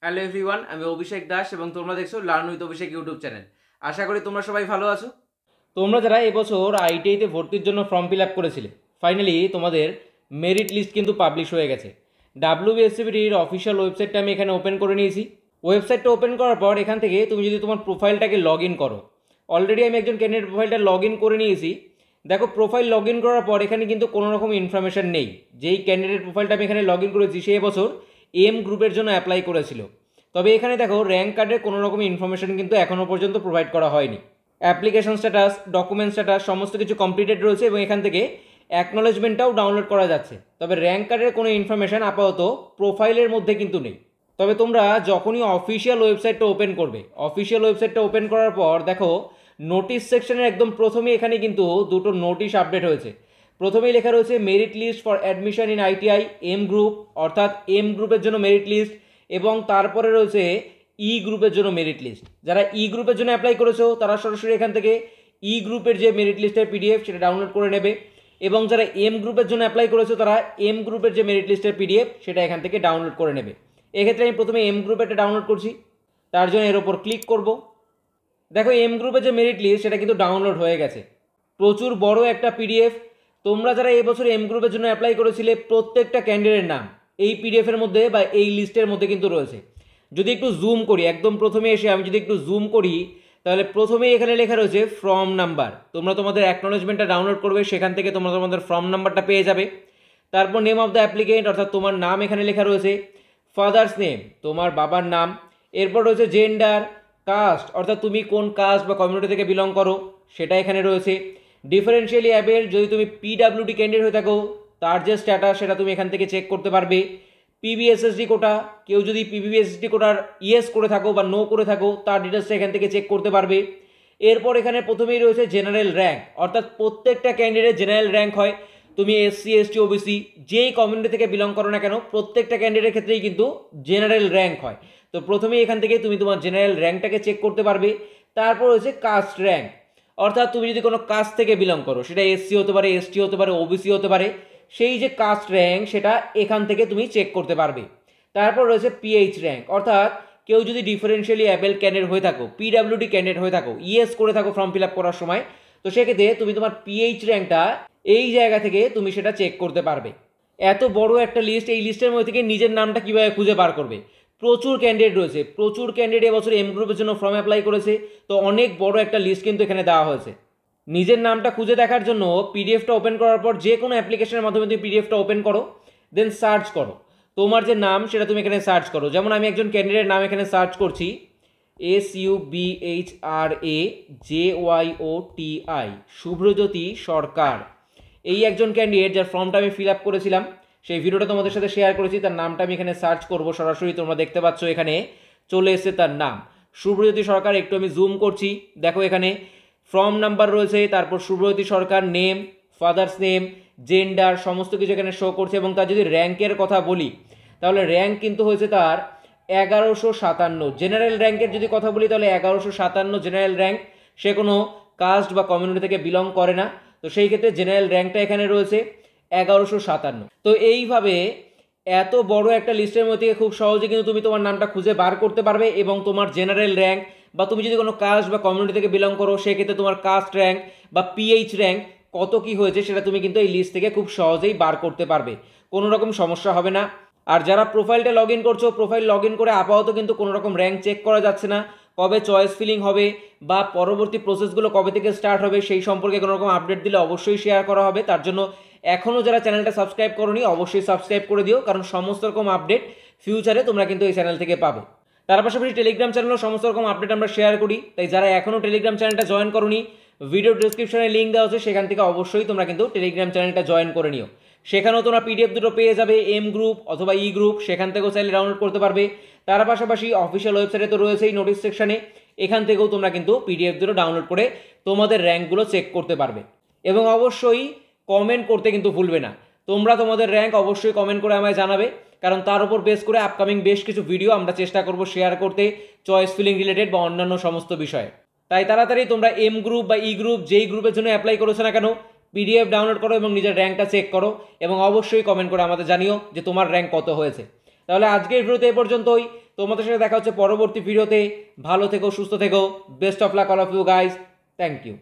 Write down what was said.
Hello everyone, আমি অভিষেক দাস এবং তোমরা দেখছো learn with Abhishek YouTube channel. আশা করি তোমরা সবাই ভালো আছো। তোমরা যারা এবছর আইটিআইতে ভর্তির জন্য ফর্ম ফিল আপ করেছিলে, ফাইনালি তোমাদের মেরিট লিস্ট কিন্তু পাবলিশ হয়ে গেছে। ডাব্লিউবিএসসিবিটির অফিসিয়াল ওয়েবসাইটটা আমি এখানে ওপেন করে নিয়েছি। ওয়েবসাইটটা ওপেন করার পর এখান থেকে তুমি যদি তোমার প্রোফাইলটাকে লগ ইন করো, অলরেডি আমি একজন ক্যান্ডিডেট প্রোফাইলটা লগ ইন করে নিয়েছি। দেখো, প্রোফাইল লগ ইন করার পর এখানে কিন্তু কোনো রকম ইনফরমেশান নেই। যেই ক্যান্ডিডেট প্রোফাইলটা আমি এখানে লগ ইন করেছি সে এবছর এম গ্রুপের জন্য অ্যাপ্লাই করেছিল। তবে এখানে দেখো, র্যাঙ্ক কার্ডের কোনো রকম ইনফরমেশন কিন্তু এখনও পর্যন্ত প্রোভাইড করা হয়নি। অ্যাপ্লিকেশন স্ট্যাটাস, ডকুমেন্ট স্ট্যাটাস সমস্ত কিছু কমপ্লিটেড রয়েছে এবং এখান থেকে অ্যাকনোলেজমেন্টটাও ডাউনলোড করা যাচ্ছে। তবে র্যাঙ্ক কার্ডের কোনো ইনফরমেশান আপাতত প্রোফাইলের মধ্যে কিন্তু নেই। তবে তোমরা যখনই অফিসিয়াল ওয়েবসাইটটা ওপেন করবে, অফিসিয়াল ওয়েবসাইটটা ওপেন করার পর দেখো নোটিশ সেকশনের একদম প্রথমেই এখানে কিন্তু দুটো নোটিশ আপডেট হয়েছে। প্রথমেই লেখা রয়েছে merit list for admission in ITI M group, অর্থাৎ এম গ্রুপের জন্য মেরিট লিস্ট, এবং তারপরে রয়েছে ই গ্রুপের জন্য মেরিট লিস্ট। যারা ই গ্রুপের জন্য অ্যাপ্লাই করেছো তারা সরাসরি এখান থেকে ই গ্রুপের যে মেরিট লিস্টের পিডিএফ সেটা ডাউনলোড করে নেবে, এবং যারা এম গ্রুপের জন্য অ্যাপ্লাই করেছো তারা এম গ্রুপের যে মেরিট লিস্টের পিডিএফ সেটা এখান থেকে ডাউনলোড করে নেবে। এক্ষেত্রে আমি প্রথমে এম গ্রুপেরটা ডাউনলোড করছি, তার জন্য এর ওপর ক্লিক করব। দেখো, এম গ্রুপের যে মেরিট লিস্ট সেটা কিন্তু ডাউনলোড হয়ে গেছে। প্রচুর বড় একটা পিডিএফ। তোমরা যারা এবছর এম গ্রুপের জন্য অ্যাপ্লাই করেছিলে প্রত্যেকটা ক্যান্ডিডেটের নাম এই পিডিএফের মধ্যে বা এই লিস্টের মধ্যে কিন্তু রয়েছে। যদি একটু জুম করি, একদম প্রথমে এসে আমি যদি একটু জুম করি, তাহলে প্রথমেই এখানে লেখা রয়েছে ফর্ম নাম্বার। তোমরা তোমাদের অ্যাকনোলেজমেন্টটা ডাউনলোড করবে, সেখান থেকে তোমরা তোমাদের ফর্ম নাম্বারটা পেয়ে যাবে। তারপর নেম অফ দ্য অ্যাপ্লিকেন্ট, অর্থাৎ তোমার নাম এখানে লেখা রয়েছে। ফাদার্স নেম, তোমার বাবার নাম। এরপর রয়েছে জেন্ডার, কাস্ট, অর্থাৎ তুমি কোন কাস্ট বা কমিউনিটি থেকে বিলং করো সেটা এখানে রয়েছে। ডিফারেন্সিয়ালি অ্যাবেল, যদি তুমি পিডাব্লিউডি ক্যান্ডিডেট হয়ে থাকো তার যে স্ট্যাটাস সেটা তুমি এখান থেকে চেক করতে পারবে। পিবিএসএসডি কোটা, কেউ যদি পিবিএসএসডি কোটার ইয়েস করে থাকো বা নো করে থাকো তার ডিটেলসটা এখান থেকে চেক করতে পারবে। এরপর এখানে প্রথমেই রয়েছে জেনারেল র্যাঙ্ক, অর্থাৎ প্রত্যেকটা ক্যান্ডিডেট জেনারেল র্যাঙ্ক হয়। তুমি এসসি, এসটি, ওবিসি যেই কমিউনিটি থেকে বিলং করো না কেন প্রত্যেকটা ক্যান্ডিডেটের ক্ষেত্রেই কিন্তু জেনারেল র্যাঙ্ক হয়। তো প্রথমেই এখান থেকে তুমি তোমার জেনারেল র্যাঙ্কটাকে চেক করতে পারবে। তারপর হচ্ছে কাস্ট র্যাঙ্ক, অর্থাৎ তুমি যদি কোনো কাস্ট থেকে বিলং করো, সেটা এসসি হতে পারে, এসটি হতে পারে, ওবিসি হতে পারে, সেই যে কাস্ট র্যাঙ্ক সেটা এখান থেকে তুমি চেক করতে পারবে। তারপর রয়েছে পিএইচ র্যাঙ্ক, অর্থাৎ কেউ যদি ডিফারেন্সিয়ালি অ্যাবেল ক্যান্ডিডেট হয়ে থাকো, পিডাব্লিউডি ক্যান্ডিডেট হয়ে থাকো, ইএস করে থাকো ফর্ম ফিল আপ করার সময়, তো সেক্ষেত্রে তুমি তোমার পিএইচ র্যাঙ্কটা এই জায়গা থেকে তুমি সেটা চেক করতে পারবে। এত বড় একটা লিস্ট, এই লিস্টের মধ্যে থেকে নিজের নামটা কীভাবে খুঁজে বার করবে? প্রচুর ক্যান্ডিডেট রয়েছে, প্রচুর ক্যান্ডিডেট এবছর এম গ্রুপের জন্য ফর্ম অ্যাপ্লাই করেছে, তো অনেক বড় একটা লিস্ট কিন্তু এখানে দেওয়া হয়েছে। নিজের নামটা খুঁজে দেখার জন্য পিডিএফটা ওপেন করার পর যে কোনো অ্যাপ্লিকেশনের মাধ্যমে তুমি পিডিএফটা ওপেন করো, দেন সার্চ করো তোমার যে নাম সেটা তুমি এখানে সার্চ করো। যেমন আমি একজন ক্যান্ডিডেট নাম এখানে সার্চ করছি, SUBHRAJYOTI, শুভ্রজ্যোতি সরকার। এই একজন ক্যান্ডিডেট যার ফর্মটা আমি ফিল আপ করেছিলাম, সেই ভিডিওটা তোমাদের সাথে শেয়ার করেছি। তার নামটা আমি এখানে সার্চ করব, সরাসরি তোমরা দেখতে পাচ্ছ এখানে চলে এসেছে তার নাম শুভ্রজ্যোতি সরকার। একটু আমি জুম করছি, দেখো এখানে ফর্ম নাম্বার রয়েছে, তারপর শুভ্রজ্যোতি সরকার নেম, ফাদার্স নেম, জেন্ডার সমস্ত কিছু এখানে শো করছে। এবং তার যদি র্যাঙ্কের কথা বলি, তাহলে র্যাঙ্ক কিন্তু হয়েছে তার 1157। জেনারেল র্যাঙ্কের যদি কথা বলি তাহলে 1157 জেনারেল র্যাঙ্ক। সে কোনো কাস্ট বা কমিউনিটি থেকে বিলং করে না, তো সেই ক্ষেত্রে জেনারেল র্যাঙ্কটা এখানে রয়েছে 1157। তো এইভাবে এত বড় একটা লিস্টের মধ্যে খুব সহজে কিন্তু তুমি তোমার নামটা খুঁজে বার করতে পারবে, এবং তোমার জেনারেল র্যাঙ্ক বা তুমি যদি কোনো কাস্ট বা কমিউনিটি থেকে বিলং করো সেক্ষেত্রে তোমার কাস্ট র্যাঙ্ক বা পিএইচ র্যাঙ্ক কত কি হয়েছে সেটা তুমি কিন্তু এই লিস্ট থেকে খুব সহজেই বার করতে পারবে, কোনো রকম সমস্যা হবে না। আর যারা প্রোফাইলটা লগ ইন করছো, প্রোফাইল লগ ইন করে আপাতত কিন্তু কোনো রকম র্যাঙ্ক চেক করা যাচ্ছে না। কবে চয়েস ফিলিং হবে বা পরবর্তী প্রসেসগুলো কবে থেকে স্টার্ট হবে সেই সম্পর্কে কোনো রকম আপডেট দিলে অবশ্যই শেয়ার করা হবে। তার জন্য এখনও যারা চ্যানেলটা সাবস্ক্রাইব করোনি অবশ্যই সাবস্ক্রাইব করে দিও, কারণ সমস্ত রকম আপডেট ফিউচারে তোমরা কিন্তু এই চ্যানেল থেকে পাবে। তার পাশাপাশি টেলিগ্রাম চ্যানেলেও সমস্ত রকম আপডেট আমরা শেয়ার করি, তাই যারা এখনও টেলিগ্রাম চ্যানেলটা জয়েন করোনি, ভিডিও ডিসক্রিপশনে লিঙ্ক দেওয়া আছে, সেখান থেকে অবশ্যই তোমরা কিন্তু টেলিগ্রাম চ্যানেলটা জয়েন করে নিও। সেখানেও তোমরা পিডিএফ দুটো পেয়ে যাবে, এম গ্রুপ অথবা ই গ্রুপ, সেখান থেকেও চাইলে ডাউনলোড করতে পারবে। তার পাশাপাশি অফিসিয়াল ওয়েবসাইটে তো রয়েছেই নোটিস সেকশনে, এখান থেকেও তোমরা কিন্তু পিডিএফ দুটো ডাউনলোড করে তোমাদের র্যাঙ্কগুলো চেক করতে পারবে। এবং অবশ্যই কমেন্ট করতে কিন্তু ভুলবে না। তোমরা তোমাদের র্যাঙ্ক অবশ্যই কমেন্ট করে আমায় জানাবে, কারণ তার উপর বেস করে আপকামিং বেশ কিছু ভিডিও আমরা চেষ্টা করব শেয়ার করতে, চয়েস ফিলিং রিলেটেড বা অন্যান্য সমস্ত বিষয়ে। তাই তাড়াতাড়ি তোমরা এম গ্রুপ বা ই গ্রুপ যেই গ্রুপের জন্য অ্যাপ্লাই করেছো না কেন পিডিএফ ডাউনলোড করো এবং নিজের র্যাঙ্কটা চেক করো, এবং অবশ্যই কমেন্ট করে আমাদের জানিও যে তোমার র্যাঙ্ক কত হয়েছে। তাহলে আজকের ভিডিওতে এ পর্যন্তই। তোমাদের সাথে দেখা হচ্ছে পরবর্তী ভিডিওতে। ভালো থেকো, সুস্থ থেকো। Best of luck all of you guys. Thank you.